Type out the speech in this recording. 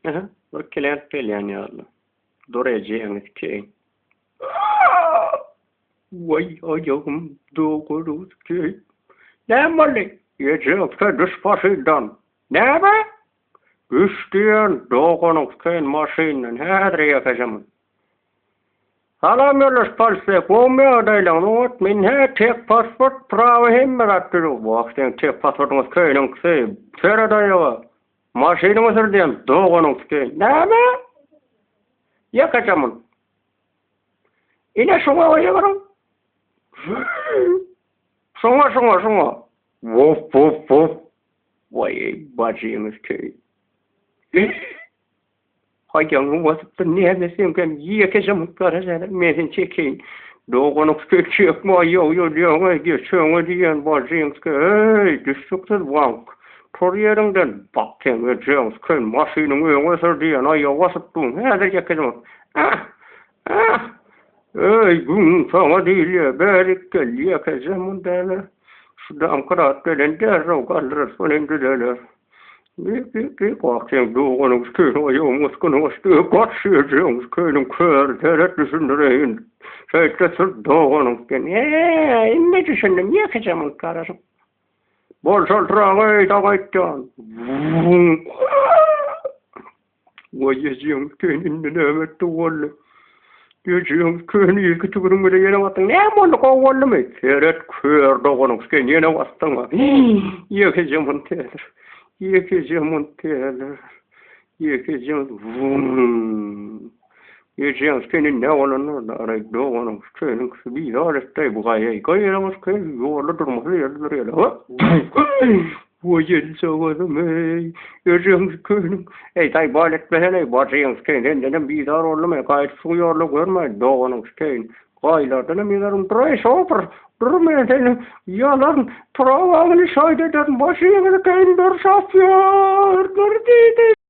Aha, bakkeler pelyan yağlı. Dorayacağınız ki. Vay ayağım doğuruz ki. Ne mali? Yiyecekse dış başından. Ne be? Üsteyen doğunuz ki maşinen her yakacağım. Halam yolus palse komya adaylan ot min he tek pasport prava hemmeratlı vaktin tek pasportunuz köyün kse seradaya maşinimiz diyen doğunuz ki. Ne be? Yakacağım. İne şuna oynuyorum. Şuna. Vuf vuf vuf. Vay bacıyımız köy. Hayyanın vasıfta neyemesiyim ki yiyekeceğim karacağım mesin çekeyim. Doğanık köçük mü yo diyor geçiyor diyen bacıyımız köy. Düşüktür vank. Toriyerinden bakken edeceğimiz köy. Maşinin önüne diyen ayya vasıftım. Hadi yakacağım. Ey gün sana değil ya, berikkel yakacağım derler. Şudam kırat delen derler, kalırız falan derler. Bir bakayım doğanız köyün ayağımız kınımıştı, kaçıyacağımız köyün kör, deret düşündüreyim. Şeyde sır doğanız köyün. Ne düşündüm, yakacağım kararım. Bol saltırağın dağıtcan. Vayacağımız köyün indiğine emetti vallahi. Yiyeceğimiz köyün ilgi tübürümü de yine battın. Ne mollu kovallı mı? Seret kör doğanız köyün yine battın mı? Yakacağımın teler. Yiyeceğimiz vum. Yiyeceğimiz köyün ne olanı da arayıp doğanız köyün kısı bir daha restay bu gaýy. Gaýy'ımız köyün yolda durması yerler yerler. Vay savadım ey. Yiyeceğimiz köyün. Ey tay baletmesen ey bacıyımız köyün. Dedim bir daha oğlum ey gayet su yorlu görmeyin doğanız köyün. Gaýlardan melerim duray şopur. Durmayan yalan travağını şahit eden başıyımız köyün dur şafyor. Dur dedi.